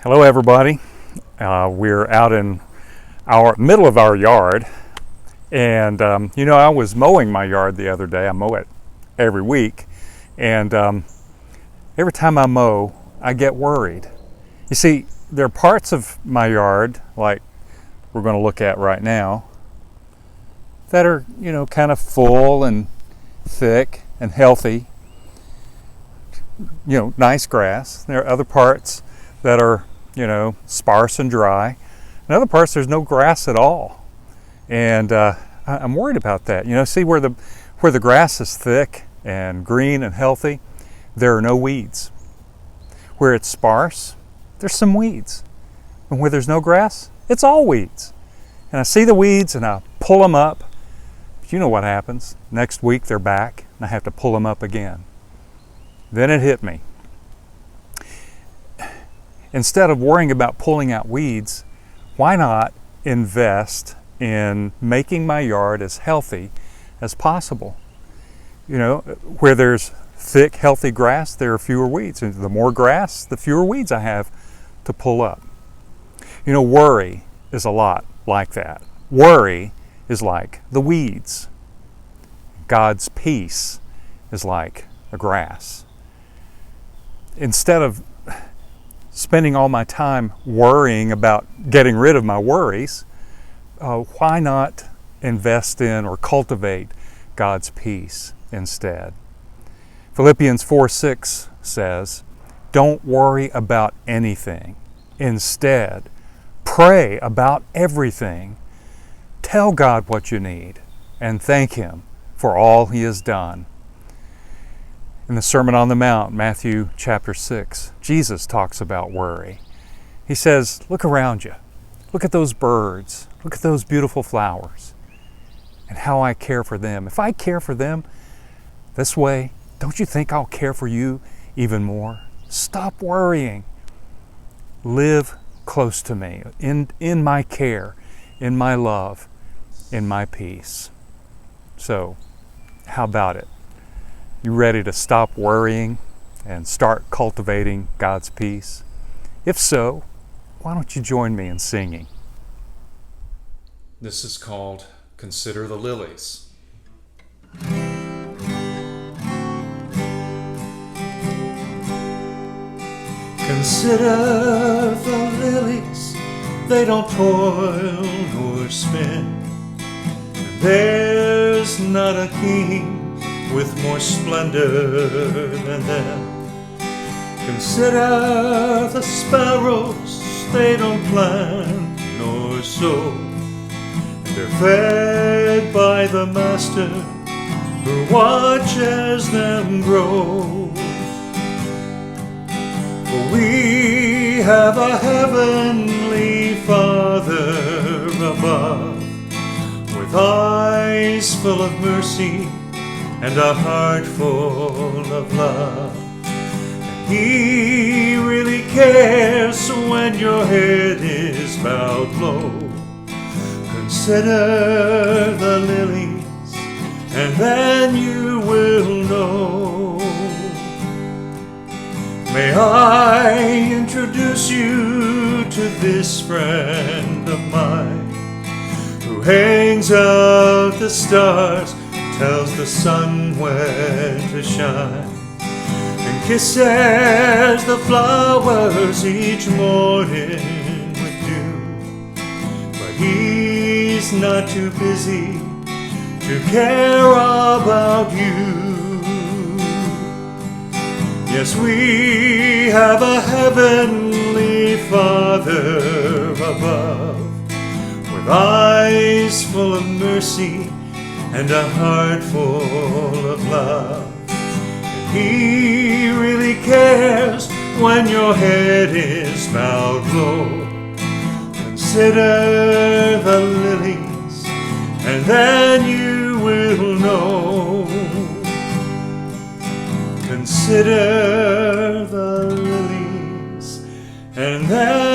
Hello everybody. We're out in our middle of our yard, and I was mowing my yard the other day. I mow it every week, and every time I mow I get worried. You see, there are parts of my yard, like we're going to look at right now, that are kind of full and thick and healthy, nice grass. There are other parts that are sparse and dry. In other parts, there's no grass at all, and I'm worried about that. See where the grass is thick and green and healthy, there are no weeds. Where it's sparse, there's some weeds, and where there's no grass, it's all weeds. And I see the weeds and I pull them up. But you know what happens? Next week they're back, and I have to pull them up again. Then it hit me. Instead of worrying about pulling out weeds, why not invest in making my yard as healthy as possible? Where there's thick, healthy grass, there are fewer weeds. And the more grass, the fewer weeds I have to pull up. Worry is a lot like that. Worry is like the weeds. God's peace is like the grass. Instead of spending all my time worrying about getting rid of my worries, why not invest in or cultivate God's peace instead? Philippians 4:6 says, "Don't worry about anything. Instead, pray about everything. Tell God what you need and thank Him for all He has done." In the Sermon on the Mount, Matthew chapter 6, Jesus talks about worry. He says, look around you. Look at those birds. Look at those beautiful flowers and how I care for them. If I care for them this way, don't you think I'll care for you even more? Stop worrying. Live close to me, in my care, in my love, in my peace. So, how about it? You ready to stop worrying and start cultivating God's peace? If so, why don't you join me in singing? This is called Consider the Lilies. Consider the lilies, they don't toil nor spin. There's not a king with more splendor than them. Consider the sparrows, they don't plant nor sow. They're fed by the Master who watches them grow. For we have a heavenly Father above, with eyes full of mercy and a heart full of love. And He really cares when your head is bowed low. Consider the lilies, and then you will know. May I introduce you to this friend of mine, who hangs out the stars, tells the sun when to shine, and kisses the flowers each morning with dew. But he's not too busy to care about you. Yes, we have a heavenly Father above, with eyes full of mercy and a heart full of love. And He really cares when your head is bowed low. Consider the lilies, and then you will know. Consider the lilies, and then